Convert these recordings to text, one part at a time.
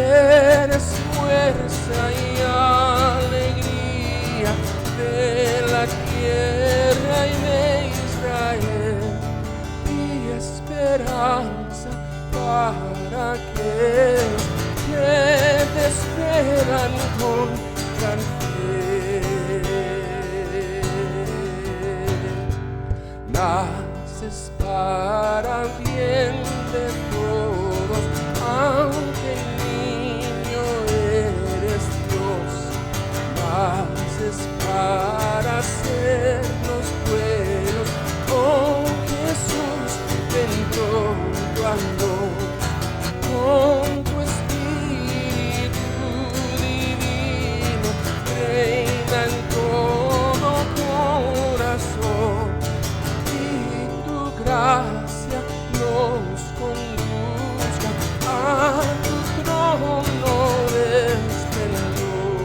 Eres fuerza y alegría de la tierra y de Israel, y esperanza para aquellos que te esperan con gran fe. Naces para bien de todos, aunque niño eres Dios. Naces para hacernos buenos, oh Jesús, ven pronto a nosotros. Con tu Espíritu divino, reina en todo corazón, y tu gracia nos conduzca a tu trono de esplendor.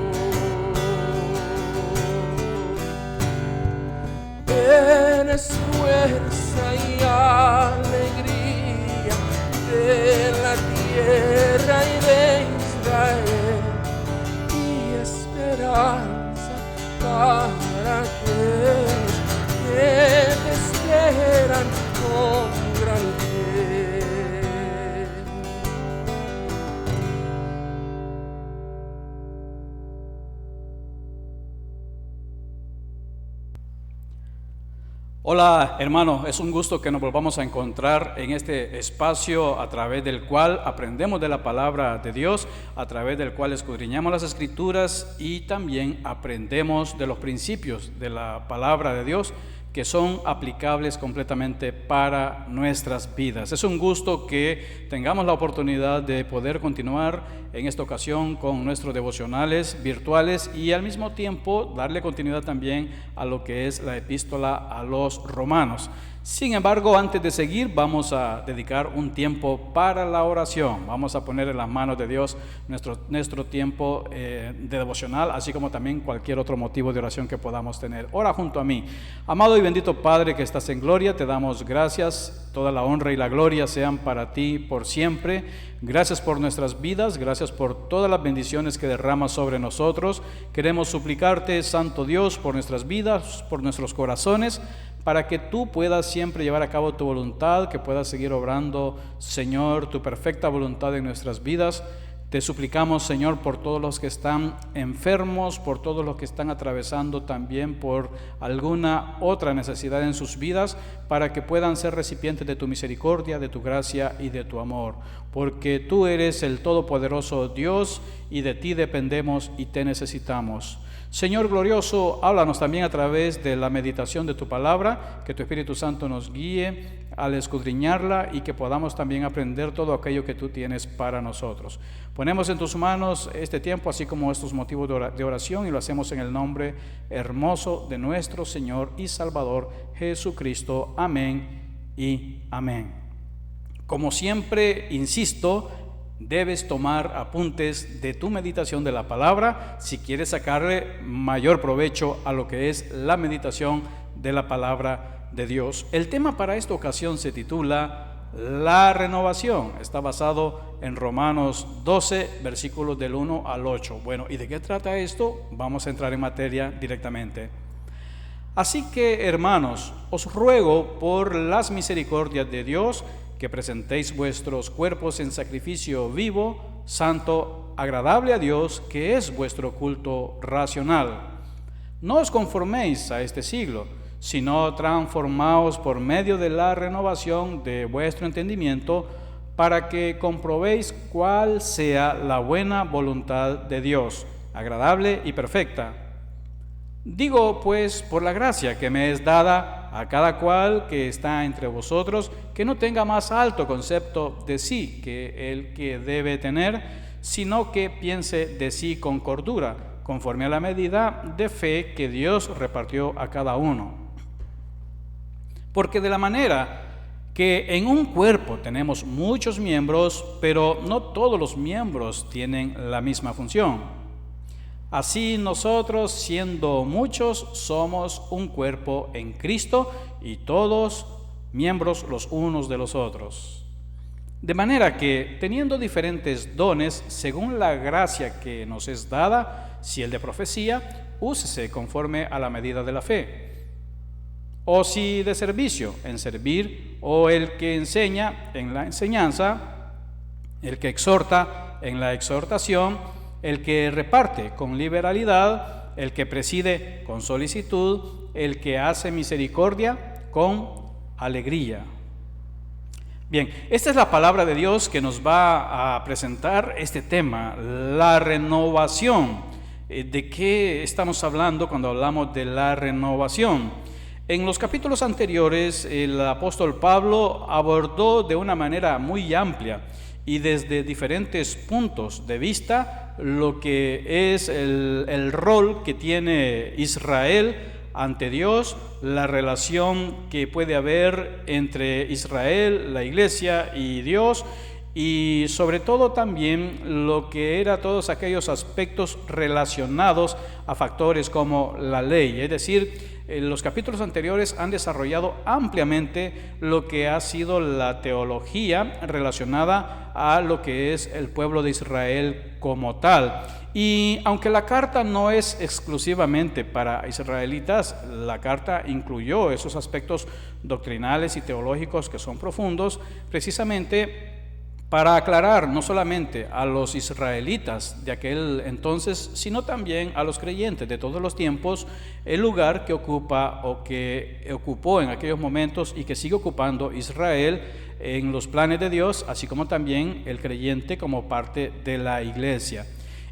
Eres fuerza y alegría de la tierra y de Israel, y esperanza para aquellos que te esperan con gran fe. Hola hermanos, es un gusto que nos volvamos a encontrar en este espacio a través del cual aprendemos de la palabra de Dios, a través del cual escudriñamos las escrituras y también aprendemos de los principios de la palabra de Dios que son aplicables completamente para nuestras vidas. Es un gusto que tengamos la oportunidad de poder continuar en esta ocasión con nuestros devocionales virtuales y al mismo tiempo darle continuidad también a lo que es la epístola a los romanos. Sin embargo, antes de seguir, vamos a dedicar un tiempo para la oración. Vamos a poner en las manos de Dios nuestro tiempo de devocional, así como también cualquier otro motivo de oración que podamos tener. Ora junto a mí. Amado y bendito Padre que estás en gloria, te damos gracias. Toda la honra y la gloria sean para ti por siempre. Gracias por nuestras vidas, gracias por todas las bendiciones que derramas sobre nosotros. Queremos suplicarte, Santo Dios, por nuestras vidas, por nuestros corazones, para que tú puedas siempre llevar a cabo tu voluntad, que puedas seguir obrando, Señor, tu perfecta voluntad en nuestras vidas. Te suplicamos, Señor, por todos los que están enfermos, por todos los que están atravesando también por alguna otra necesidad en sus vidas, para que puedan ser recipientes de tu misericordia, de tu gracia y de tu amor. Porque tú eres el todopoderoso Dios y de ti dependemos y te necesitamos. Señor glorioso, háblanos también a través de la meditación de tu palabra, que tu Espíritu Santo nos guíe al escudriñarla y que podamos también aprender todo aquello que tú tienes para nosotros. Ponemos en tus manos este tiempo, así como estos motivos de oración, y lo hacemos en el nombre hermoso de nuestro Señor y Salvador Jesucristo. Amén y amén. Como siempre, insisto, debes tomar apuntes de tu meditación de la palabra si quieres sacarle mayor provecho a lo que es la meditación de la palabra de Dios. El tema para esta ocasión se titula La renovación. Está basado en Romanos 12, versículos del 1 al 8. Bueno, ¿y de qué trata esto? Vamos a entrar en materia directamente. Así que, hermanos, os ruego por las misericordias de Dios que presentéis vuestros cuerpos en sacrificio vivo, santo, agradable a Dios, que es vuestro culto racional. No os conforméis a este siglo, sino transformaos por medio de la renovación de vuestro entendimiento, para que comprobéis cuál sea la buena voluntad de Dios, agradable y perfecta. Digo, pues, por la gracia que me es dada a cada cual que está entre vosotros, que no tenga más alto concepto de sí que el que debe tener, sino que piense de sí con cordura, conforme a la medida de fe que Dios repartió a cada uno. Porque de la manera que en un cuerpo tenemos muchos miembros, pero no todos los miembros tienen la misma función. Así nosotros, siendo muchos, somos un cuerpo en Cristo y todos miembros los unos de los otros. De manera que, teniendo diferentes dones, según la gracia que nos es dada, si el de profecía, úsese conforme a la medida de la fe. O si de servicio, en servir, o el que enseña, en la enseñanza, el que exhorta, en la exhortación, el que reparte con liberalidad, el que preside con solicitud, el que hace misericordia con alegría. Bien, esta es la palabra de Dios que nos va a presentar este tema, la renovación. ¿De qué estamos hablando cuando hablamos de la renovación? En los capítulos anteriores, el apóstol Pablo abordó de una manera muy amplia y desde diferentes puntos de vista lo que es el rol que tiene Israel ante Dios, la relación que puede haber entre Israel, la iglesia y Dios, y sobre todo también lo que era todos aquellos aspectos relacionados a factores como la ley. Es decir, los capítulos anteriores han desarrollado ampliamente lo que ha sido la teología relacionada a lo que es el pueblo de Israel como tal. Y aunque la carta no es exclusivamente para israelitas, la carta incluyó esos aspectos doctrinales y teológicos que son profundos, precisamente para aclarar no solamente a los israelitas de aquel entonces, sino también a los creyentes de todos los tiempos, el lugar que ocupa o que ocupó en aquellos momentos y que sigue ocupando Israel en los planes de Dios, así como también el creyente como parte de la iglesia.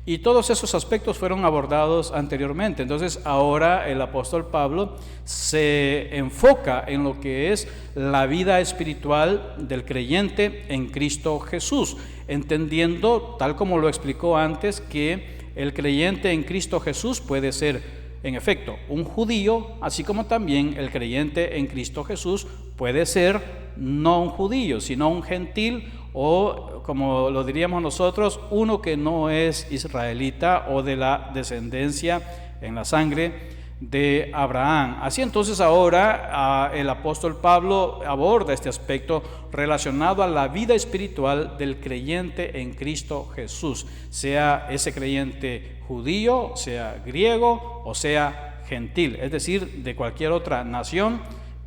Y todos esos aspectos fueron abordados anteriormente. Entonces ahora el apóstol Pablo se enfoca en lo que es la vida espiritual del creyente en Cristo Jesús, entendiendo, tal como lo explicó antes, que el creyente en Cristo Jesús puede ser, en efecto, un judío, así como también el creyente en Cristo Jesús puede ser no un judío, sino un gentil, o como lo diríamos nosotros, uno que no es israelita o de la descendencia en la sangre de Abraham. Así entonces ahora el apóstol Pablo aborda este aspecto relacionado a la vida espiritual del creyente en Cristo Jesús, sea ese creyente judío, sea griego o sea gentil, es decir, de cualquier otra nación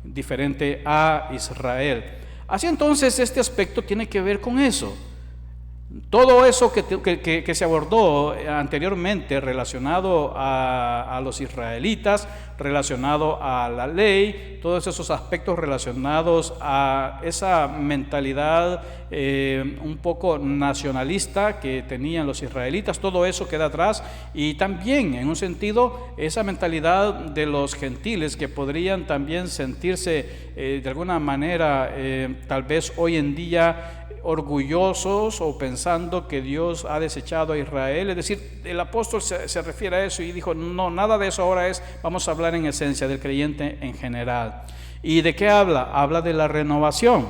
diferente a Israel. Así entonces este aspecto tiene que ver con eso. Todo eso que se abordó anteriormente relacionado a los israelitas, relacionado a la ley, todos esos aspectos relacionados a esa mentalidad un poco nacionalista que tenían los israelitas, todo eso queda atrás, y también en un sentido esa mentalidad de los gentiles que podrían también sentirse de alguna manera tal vez hoy en día orgullosos o pensando que Dios ha desechado a Israel. Es decir, el apóstol se refiere a eso y dijo, no, nada de eso ahora vamos a hablar en esencia del creyente en general. ¿Y de qué habla? Habla de la renovación,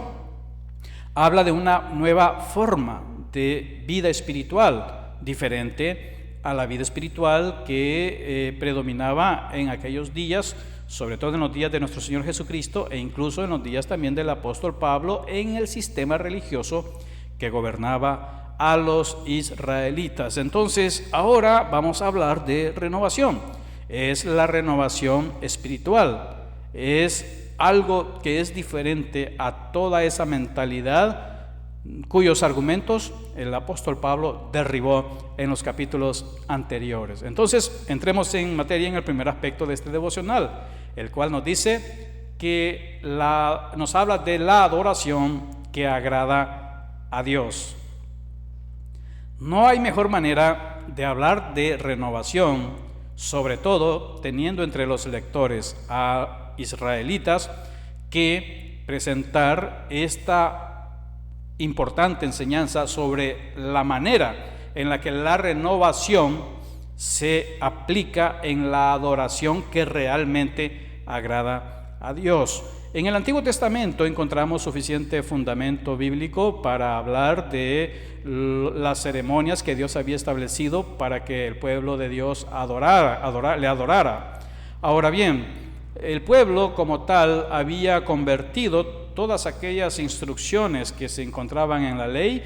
habla de una nueva forma de vida espiritual, diferente a la vida espiritual que predominaba en aquellos días, sobre todo en los días de nuestro Señor Jesucristo e incluso en los días también del apóstol Pablo, en el sistema religioso que gobernaba a los israelitas. Entonces, ahora vamos a hablar de renovación. Es la renovación espiritual, es algo que es diferente a toda esa mentalidad cuyos argumentos el apóstol Pablo derribó en los capítulos anteriores. Entonces, entremos en materia en el primer aspecto de este devocional, el cual nos dice que nos habla de la adoración que agrada a Dios. No hay mejor manera de hablar de renovación, sobre todo teniendo entre los lectores a israelitas, que presentar esta importante enseñanza sobre la manera en la que la renovación se aplica en la adoración que realmente agrada a Dios. En el Antiguo Testamento encontramos suficiente fundamento bíblico para hablar de las ceremonias que Dios había establecido para que el pueblo de Dios le adorara. Ahora bien, el pueblo como tal había convertido todas aquellas instrucciones que se encontraban en la ley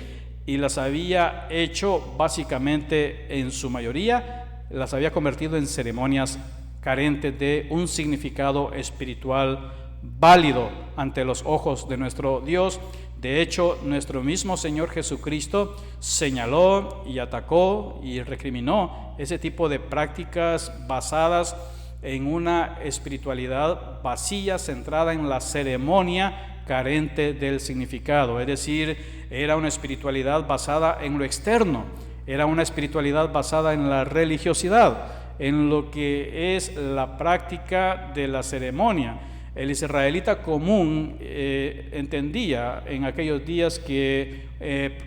y las había hecho básicamente, en su mayoría, las había convertido en ceremonias carentes de un significado espiritual válido ante los ojos de nuestro Dios. De hecho, nuestro mismo Señor Jesucristo señaló y atacó y recriminó ese tipo de prácticas basadas en una espiritualidad vacía, centrada en la ceremonia, carente del significado. Es decir, era una espiritualidad basada en lo externo, era una espiritualidad basada en la religiosidad, en lo que es la práctica de la ceremonia. El israelita común entendía en aquellos días que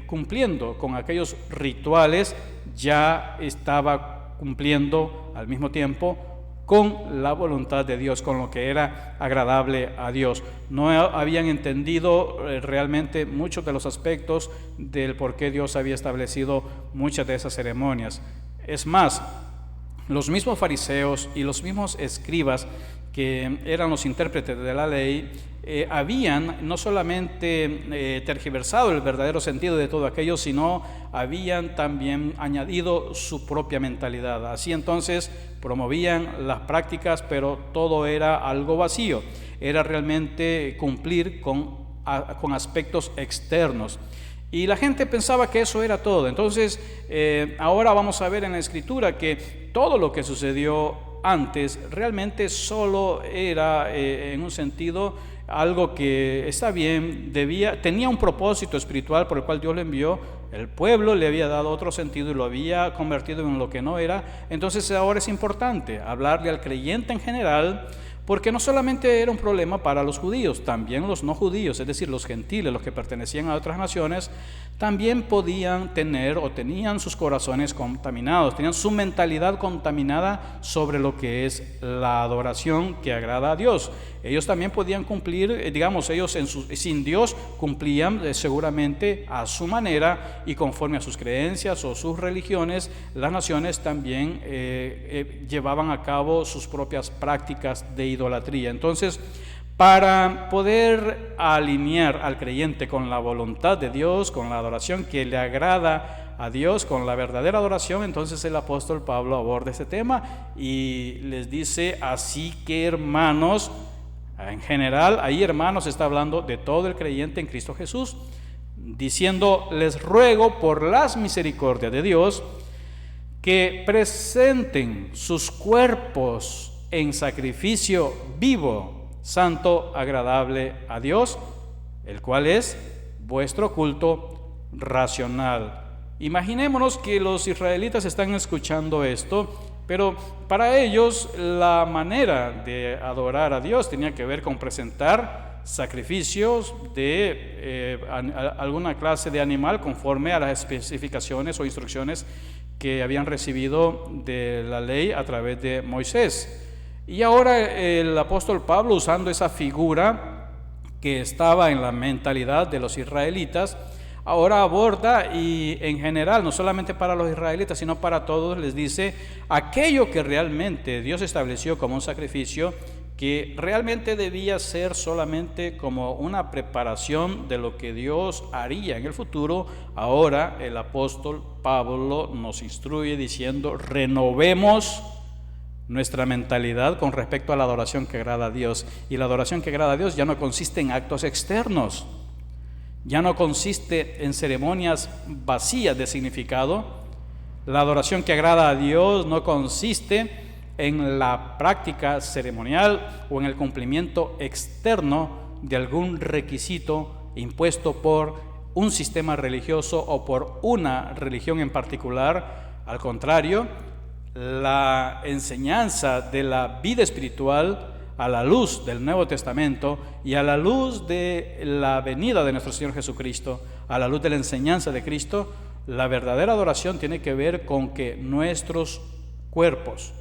cumpliendo con aquellos rituales ya estaba cumpliendo al mismo tiempo con la voluntad de Dios, con lo que era agradable a Dios. No habían entendido realmente muchos de los aspectos del por qué Dios había establecido muchas de esas ceremonias. Es más, los mismos fariseos y los mismos escribas, que eran los intérpretes de la ley, habían no solamente tergiversado el verdadero sentido de todo aquello, sino habían también añadido su propia mentalidad. Así entonces promovían las prácticas, pero todo era algo vacío, era realmente cumplir con aspectos externos. Y la gente pensaba que eso era todo. Entonces, ahora vamos a ver en la Escritura que todo lo que sucedió antes realmente solo era, en un sentido, algo que está bien, tenía un propósito espiritual por el cual Dios lo envió. El pueblo le había dado otro sentido y lo había convertido en lo que no era. Entonces ahora es importante hablarle al creyente en general, porque no solamente era un problema para los judíos, también los no judíos, es decir, los gentiles, los que pertenecían a otras naciones, también podían tener o tenían sus corazones contaminados, tenían su mentalidad contaminada sobre lo que es la adoración que agrada a Dios. Ellos también podían cumplir, digamos, ellos sin Dios cumplían seguramente a su manera y conforme a sus creencias o sus religiones. Las naciones también llevaban a cabo sus propias prácticas de idolatría. Entonces, para poder alinear al creyente con la voluntad de Dios, con la adoración que le agrada a Dios, con la verdadera adoración, entonces el apóstol Pablo aborda este tema y les dice: así que, hermanos, en general, ahí hermanos está hablando de todo el creyente en Cristo Jesús, diciendo: les ruego por las misericordias de Dios que presenten sus cuerpos en sacrificio vivo, santo, agradable a Dios, el cual es vuestro culto racional. Imaginémonos que los israelitas están escuchando esto, pero para ellos la manera de adorar a Dios tenía que ver con presentar sacrificios de alguna clase de animal conforme a las especificaciones o instrucciones que habían recibido de la ley a través de Moisés. Y ahora el apóstol Pablo, usando esa figura que estaba en la mentalidad de los israelitas, ahora aborda y en general, no solamente para los israelitas, sino para todos, les dice aquello que realmente Dios estableció como un sacrificio, que realmente debía ser solamente como una preparación de lo que Dios haría en el futuro. Ahora el apóstol Pablo nos instruye diciendo: renovemos nuestra mentalidad con respecto a la adoración que agrada a Dios. Y la adoración que agrada a Dios ya no consiste en actos externos, ya no consiste en ceremonias vacías de significado. La adoración que agrada a Dios no consiste en la práctica ceremonial o en el cumplimiento externo de algún requisito impuesto por un sistema religioso o por una religión en particular. Al contrario, la enseñanza de la vida espiritual a la luz del Nuevo Testamento y a la luz de la venida de nuestro Señor Jesucristo, a la luz de la enseñanza de Cristo, la verdadera adoración tiene que ver con que nuestros cuerpos,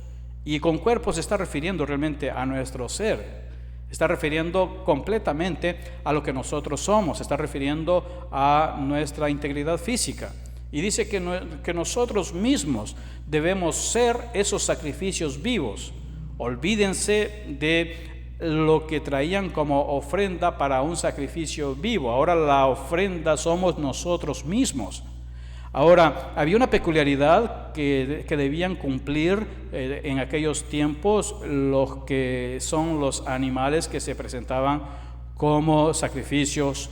y con cuerpos se está refiriendo realmente a nuestro ser, está refiriendo completamente a lo que nosotros somos, está refiriendo a nuestra integridad física. Y dice que nosotros mismos debemos ser esos sacrificios vivos. Olvídense de lo que traían como ofrenda para un sacrificio vivo. Ahora la ofrenda somos nosotros mismos. Ahora, había una peculiaridad que debían cumplir en aquellos tiempos los que son los animales que se presentaban como sacrificios,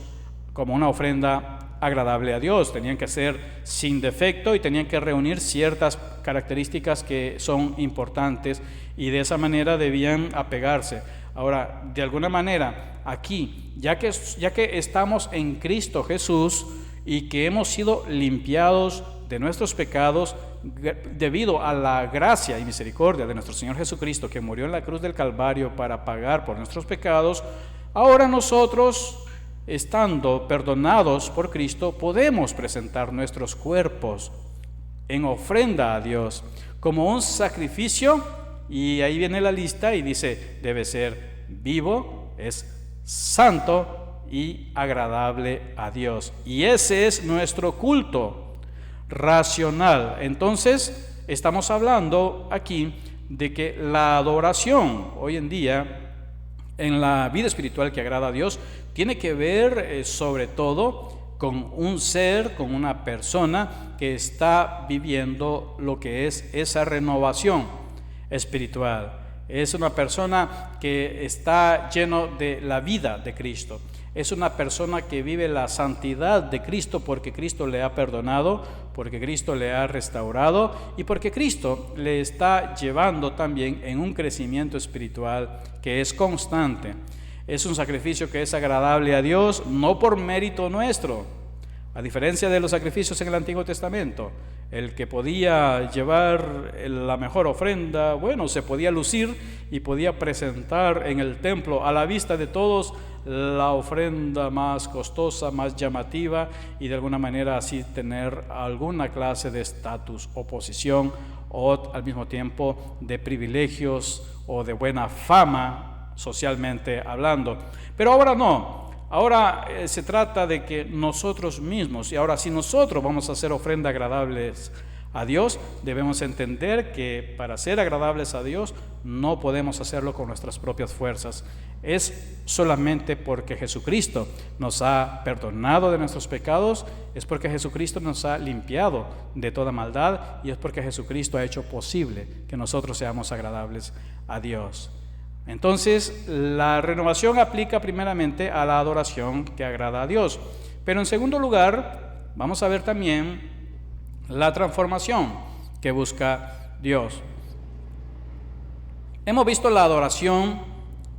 como una ofrenda agradable a Dios. Tenían que ser sin defecto y tenían que reunir ciertas características que son importantes, y de esa manera debían apegarse. Ahora, de alguna manera, aquí, ya que estamos en Cristo Jesús y que hemos sido limpiados de nuestros pecados debido a la gracia y misericordia de nuestro Señor Jesucristo, que murió en la cruz del Calvario para pagar por nuestros pecados, ahora nosotros, estando perdonados por Cristo, podemos presentar nuestros cuerpos en ofrenda a Dios como un sacrificio. Y ahí viene la lista y dice: debe ser vivo, es santo y agradable a Dios. Y ese es nuestro culto racional. Entonces, estamos hablando aquí de que la adoración hoy en día en la vida espiritual que agrada a Dios tiene que ver sobre todo con un ser, con una persona que está viviendo lo que es esa renovación espiritual. Es una persona que está lleno de la vida de Cristo. Es una persona que vive la santidad de Cristo, porque Cristo le ha perdonado, porque Cristo le ha restaurado y porque Cristo le está llevando también en un crecimiento espiritual que es constante. Es un sacrificio que es agradable a Dios, no por mérito nuestro, a diferencia de los sacrificios en el Antiguo Testamento. El que podía llevar la mejor ofrenda, bueno, se podía lucir y podía presentar en el templo a la vista de todos la ofrenda más costosa, más llamativa, y de alguna manera así tener alguna clase de estatus o posición, o al mismo tiempo de privilegios o de buena fama socialmente hablando. Pero ahora no. Ahora se trata de que nosotros mismos, y ahora si nosotros vamos a hacer ofrendas agradables a Dios, debemos entender que para ser agradables a Dios no podemos hacerlo con nuestras propias fuerzas. Es solamente porque Jesucristo nos ha perdonado de nuestros pecados, es porque Jesucristo nos ha limpiado de toda maldad, y es porque Jesucristo ha hecho posible que nosotros seamos agradables a Dios. Entonces, la renovación aplica primeramente a la adoración que agrada a Dios. Pero en segundo lugar, vamos a ver también la transformación que busca Dios. Hemos visto la adoración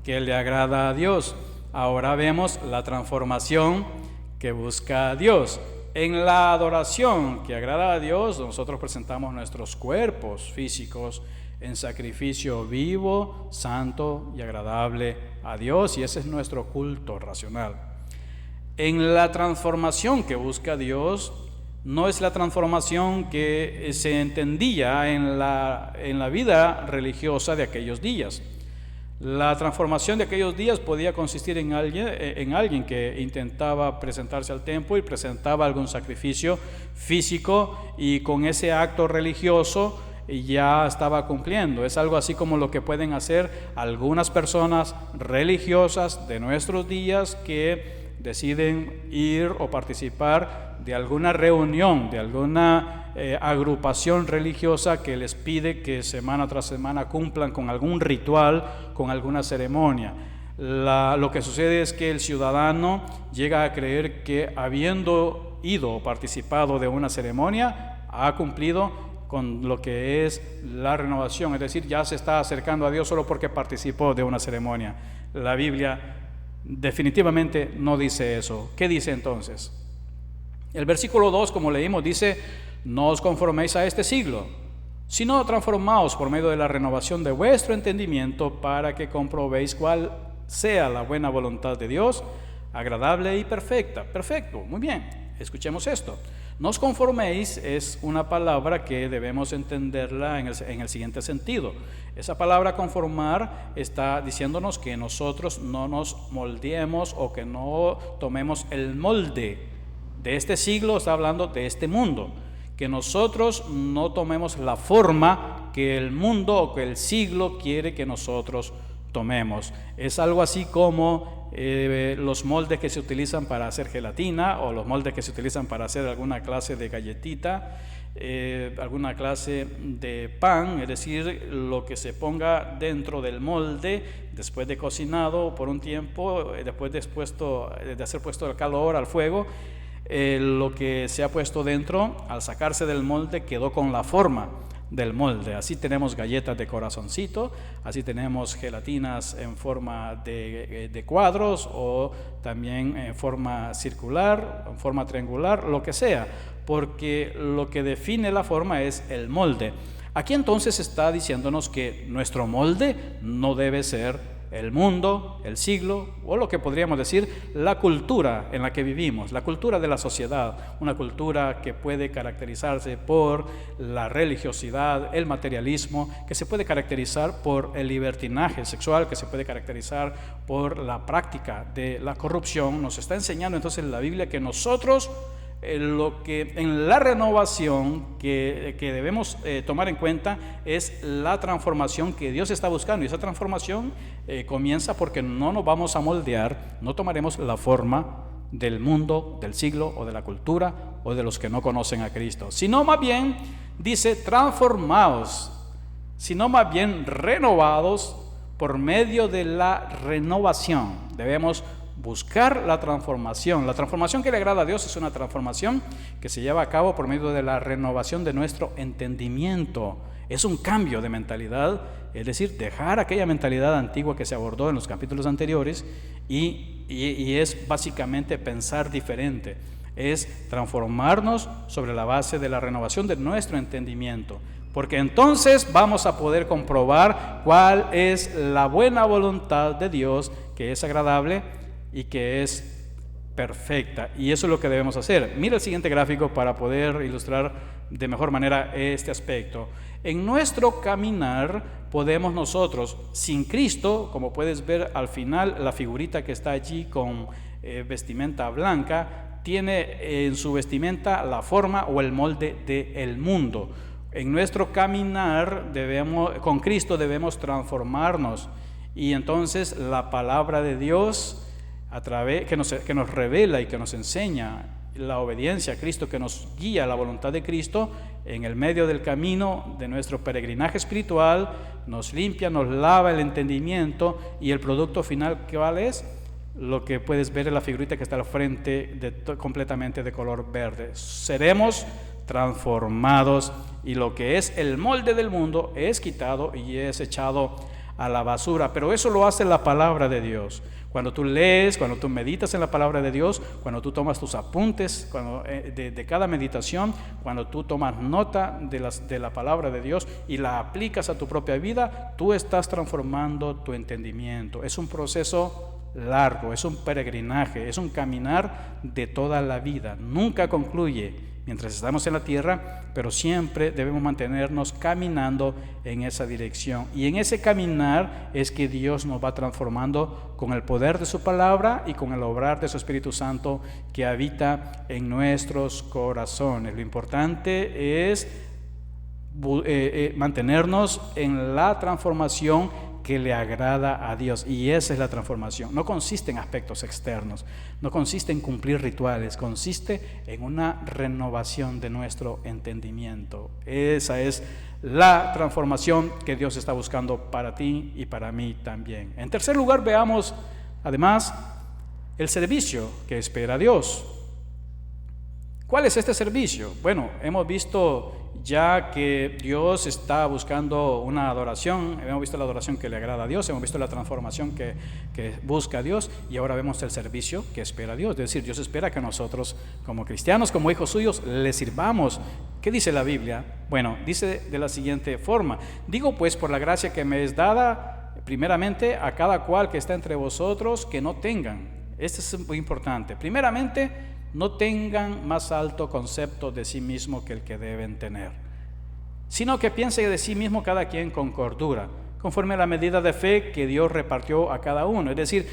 que le agrada a Dios. Ahora vemos la transformación que busca a Dios. En la adoración que agrada a Dios, nosotros presentamos nuestros cuerpos físicos en sacrificio vivo, santo y agradable a Dios, y ese es nuestro culto racional. En la transformación que busca Dios, no es la transformación que se entendía en la vida religiosa de aquellos días. La transformación de aquellos días podía consistir en alguien que intentaba presentarse al templo y presentaba algún sacrificio físico, y con ese acto religioso ya estaba cumpliendo. Es algo así como lo que pueden hacer algunas personas religiosas de nuestros días que deciden ir o participar de alguna reunión, de alguna agrupación religiosa que les pide que semana tras semana cumplan con algún ritual, con alguna ceremonia. Lo que sucede es que el ciudadano llega a creer que, habiendo ido o participado de una ceremonia, ha cumplido con lo que es la renovación, es decir, ya se está acercando a Dios solo porque participó de una ceremonia. La Biblia definitivamente no dice eso. ¿Qué dice entonces? El versículo 2, como leímos, dice: no os conforméis a este siglo, sino transformaos por medio de la renovación de vuestro entendimiento, para que comprobéis cuál sea la buena voluntad de Dios, agradable y perfecta. Perfecto, muy bien, escuchemos esto. No os conforméis es una palabra que debemos entenderla en el siguiente sentido. Esa palabra conformar está diciéndonos que nosotros no nos moldeemos o que no tomemos el molde de este siglo, está hablando de este mundo. Que nosotros no tomemos la forma que el mundo o que el siglo quiere que nosotros tomemos. Es algo así como los moldes que se utilizan para hacer gelatina o los moldes que se utilizan para hacer alguna clase de galletita, alguna clase de pan, es decir, lo que se ponga dentro del molde después de cocinado por un tiempo, después de hacer puesto el calor al fuego, lo que se ha puesto dentro al sacarse del molde quedó con la forma del molde. Así tenemos galletas de corazoncito, así tenemos gelatinas en forma de cuadros o también en forma circular, en forma triangular, lo que sea, porque lo que define la forma es el molde. Aquí entonces está diciéndonos que nuestro molde no debe ser el mundo, el siglo, o lo que podríamos decir, la cultura en la que vivimos, la cultura de la sociedad, una cultura que puede caracterizarse por la religiosidad, el materialismo, que se puede caracterizar por el libertinaje sexual, que se puede caracterizar por la práctica de la corrupción. Nos está enseñando entonces la Biblia que nosotros, lo que en la renovación que debemos tomar en cuenta es la transformación que Dios está buscando, y esa transformación comienza porque no nos vamos a moldear, no tomaremos la forma del mundo, del siglo o de la cultura o de los que no conocen a Cristo, sino más bien dice transformados, sino más bien renovados por medio de la renovación. Debemos buscar la transformación. La transformación que le agrada a Dios es una transformación que se lleva a cabo por medio de la renovación de nuestro entendimiento. Es un cambio de mentalidad, es decir, dejar aquella mentalidad antigua que se abordó en los capítulos anteriores y es básicamente pensar diferente. Es transformarnos sobre la base de la renovación de nuestro entendimiento, porque entonces vamos a poder comprobar cuál es la buena voluntad de Dios, que es agradable y que es perfecta, y eso es lo que debemos hacer. Mira el siguiente gráfico para poder ilustrar de mejor manera este aspecto. En nuestro caminar podemos nosotros, sin Cristo, como puedes ver al final, la figurita que está allí con vestimenta blanca, tiene en su vestimenta la forma o el molde del mundo. En nuestro caminar con Cristo debemos transformarnos, y entonces la palabra de Dios que nos revela y que nos enseña la obediencia a Cristo, que nos guía a la voluntad de Cristo en el medio del camino de nuestro peregrinaje espiritual, nos limpia, nos lava el entendimiento, y el producto final, ¿cuál es? Lo que puedes ver en la figurita que está al frente, completamente de color verde. Seremos transformados, y lo que es el molde del mundo es quitado y es echado a la basura. Pero eso lo hace la palabra de Dios. Cuando tú lees, cuando tú meditas en la palabra de Dios, cuando tú tomas tus apuntes de cada meditación, cuando tú tomas nota de la palabra de Dios y la aplicas a tu propia vida, tú estás transformando tu entendimiento. Es un proceso largo, es un peregrinaje, es un caminar de toda la vida. Nunca concluye mientras estamos en la tierra, pero siempre debemos mantenernos caminando en esa dirección. Y en ese caminar es que Dios nos va transformando con el poder de su palabra y con el obrar de su Espíritu Santo que habita en nuestros corazones. Lo importante es mantenernos en la transformación que le agrada a Dios, y esa es la transformación. No consiste en aspectos externos, no consiste en cumplir rituales, consiste en una renovación de nuestro entendimiento. Esa es la transformación que Dios está buscando para ti y para mí también. En tercer lugar, veamos además el servicio que espera Dios. ¿Cuál es este servicio? Bueno, hemos visto ya que Dios está buscando una adoración, hemos visto la adoración que le agrada a Dios, hemos visto la transformación que busca a Dios, y ahora vemos el servicio que espera a Dios. Es decir, Dios espera que nosotros como cristianos, como hijos suyos, le sirvamos. ¿Qué dice la Biblia? Bueno, dice de la siguiente forma: digo pues, por la gracia que me es dada, primeramente a cada cual que está entre vosotros, que no tengan, esto es muy importante, primeramente, no tengan más alto concepto de sí mismo que el que deben tener, sino que piense de sí mismo cada quien con cordura, conforme a la medida de fe que Dios repartió a cada uno. Es decir,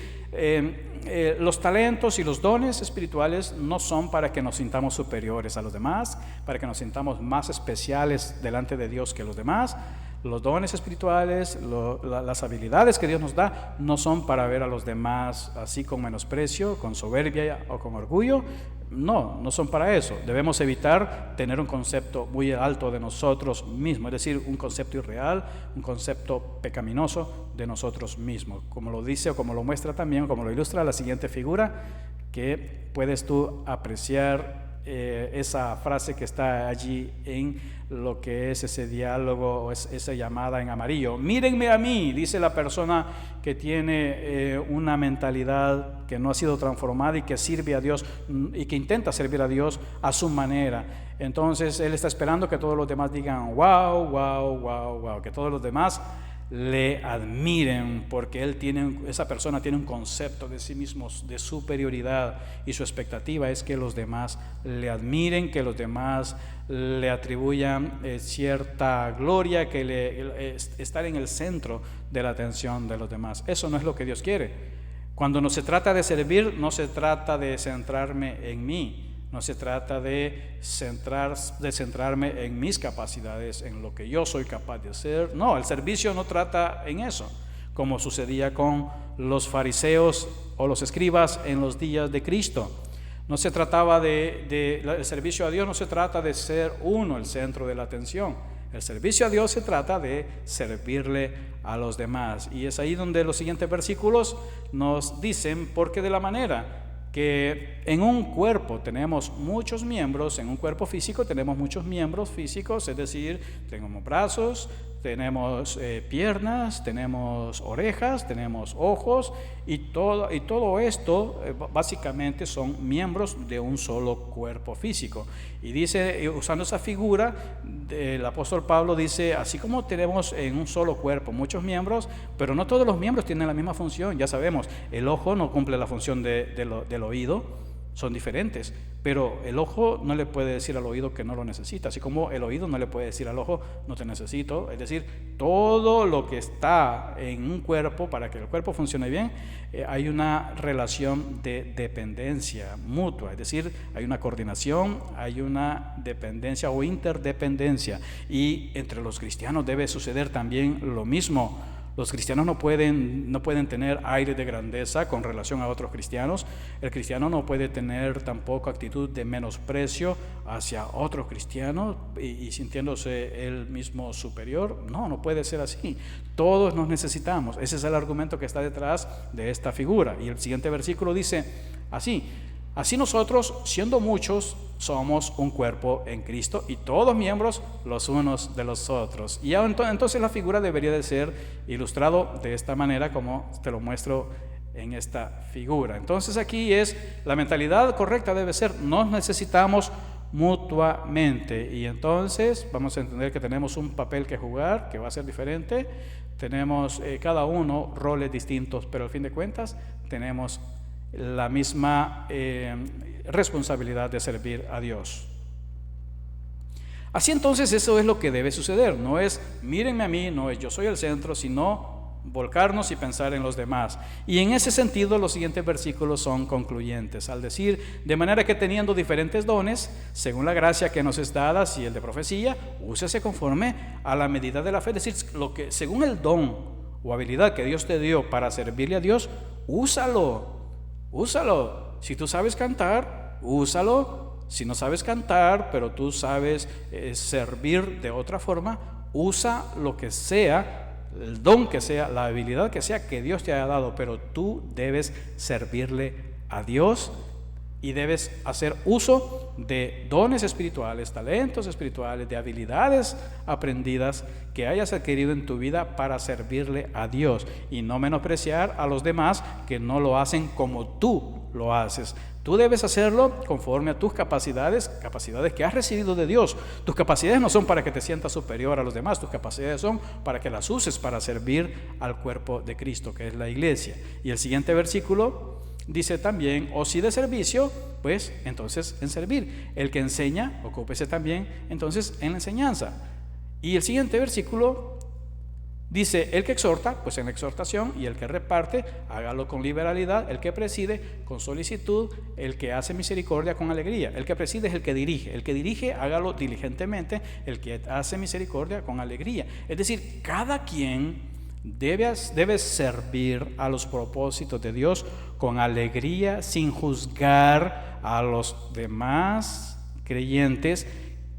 los talentos y los dones espirituales no son para que nos sintamos superiores a los demás, para que nos sintamos más especiales delante de Dios que los demás. Los dones espirituales, las habilidades que Dios nos da, no son para ver a los demás así con menosprecio, con soberbia o con orgullo. No son para eso. Debemos evitar tener un concepto muy alto de nosotros mismos, es decir, un concepto irreal, un concepto pecaminoso de nosotros mismos. Como lo dice o como lo muestra también, como lo ilustra la siguiente figura, que puedes tú apreciar esa frase que está allí en lo que es ese diálogo o esa llamada en amarillo. Mírenme a mí, dice la persona que tiene una mentalidad que no ha sido transformada y que sirve a Dios y que intenta servir a Dios a su manera. Entonces él está esperando que todos los demás digan wow, wow, wow, wow, que todos los demás le admiren, porque esa persona tiene un concepto de sí mismo de superioridad, y su expectativa es que los demás le admiren, que los demás le atribuyan cierta gloria, que estar en el centro de la atención de los demás. Eso no es lo que Dios quiere. Cuando se trata de servir, no se trata de centrarme en mí. No se trata de centrarme en mis capacidades, en lo que yo soy capaz de hacer. No, el servicio no trata en eso, como sucedía con los fariseos o los escribas en los días de Cristo. No se trataba el servicio a Dios no se trata de ser uno el centro de la atención. El servicio a Dios se trata de servirle a los demás. Y es ahí donde los siguientes versículos nos dicen, porque de la manera que en un cuerpo tenemos muchos miembros, en un cuerpo físico tenemos muchos miembros físicos, es decir, tenemos brazos, tenemos piernas, tenemos orejas, tenemos ojos, y todo esto básicamente son miembros de un solo cuerpo físico. Y dice, usando esa figura, el apóstol Pablo dice, así como tenemos en un solo cuerpo muchos miembros, pero no todos los miembros tienen la misma función. Ya sabemos, el ojo no cumple la función del oído, son diferentes, pero el ojo no le puede decir al oído que no lo necesita, así como el oído no le puede decir al ojo no te necesito. Es decir, todo lo que está en un cuerpo, para que el cuerpo funcione bien, hay una relación de dependencia mutua, es decir, hay una coordinación, hay una dependencia o interdependencia, y entre los cristianos debe suceder también lo mismo. Los cristianos no pueden tener aire de grandeza con relación a otros cristianos. El cristiano no puede tener tampoco actitud de menosprecio hacia otros cristianos y sintiéndose él mismo superior. No puede ser así. Todos nos necesitamos. Ese es el argumento que está detrás de esta figura. Y el siguiente versículo dice así nosotros, siendo muchos, somos un cuerpo en Cristo, y todos miembros los unos de los otros. Y entonces la figura debería de ser ilustrado de esta manera, como te lo muestro en esta figura. Entonces aquí la mentalidad correcta debe ser, nos necesitamos mutuamente. Y entonces vamos a entender que tenemos un papel que jugar, que va a ser diferente. Tenemos cada uno roles distintos, pero al fin de cuentas tenemos la misma responsabilidad de servir a Dios. Así entonces eso es lo que debe suceder. No es mírenme a mí, no es yo soy el centro, sino volcarnos y pensar en los demás. Y en ese sentido los siguientes versículos son concluyentes al decir, de manera que teniendo diferentes dones, según la gracia que nos es dada, si el de profecía, úsese conforme a la medida de la fe. Es decir, según el don o habilidad que Dios te dio para servirle a Dios, úsalo. Si tú sabes cantar, úsalo. Si no sabes cantar, pero tú sabes servir de otra forma, usa lo que sea, el don que sea, la habilidad que sea que Dios te haya dado, pero tú debes servirle a Dios y debes hacer uso de dones espirituales, talentos espirituales, de habilidades aprendidas que hayas adquirido en tu vida para servirle a Dios, y no menospreciar a los demás que no lo hacen como tú lo haces. Tú debes hacerlo conforme a tus capacidades que has recibido de Dios. Tus capacidades no son para que te sientas superior a los demás, tus capacidades son para que las uses para servir al cuerpo de Cristo, que es la iglesia. Y el siguiente versículo dice también, o si de servicio, pues entonces en servir. El que enseña, ocúpese también entonces en la enseñanza. Y el siguiente versículo Dice, el que exhorta, pues en la exhortación, y el que reparte, hágalo con liberalidad, el que preside, con solicitud, el que hace misericordia, con alegría. El que preside es el que dirige, hágalo diligentemente, el que hace misericordia, con alegría. Es decir, cada quien debe servir a los propósitos de Dios con alegría, sin juzgar a los demás creyentes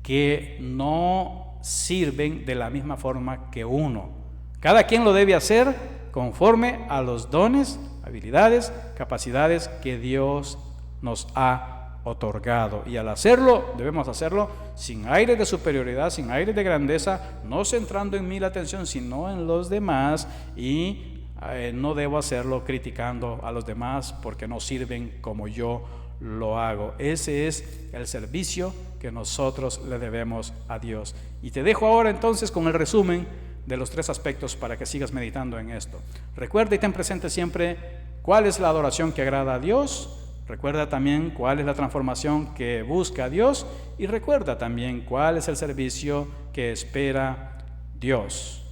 que no sirven de la misma forma que uno. Cada quien lo debe hacer conforme a los dones, habilidades, capacidades que Dios nos ha otorgado. Y al hacerlo, debemos hacerlo sin aire de superioridad, sin aire de grandeza, no centrando en mí la atención, sino en los demás. Y no debo hacerlo criticando a los demás porque no sirven como yo lo hago. Ese es el servicio que nosotros le debemos a Dios. Y te dejo ahora entonces con el resumen de los 3 aspectos para que sigas meditando en esto. Recuerda y ten presente siempre cuál es la adoración que agrada a Dios. Recuerda también cuál es la transformación que busca a Dios. Y recuerda también cuál es el servicio que espera Dios.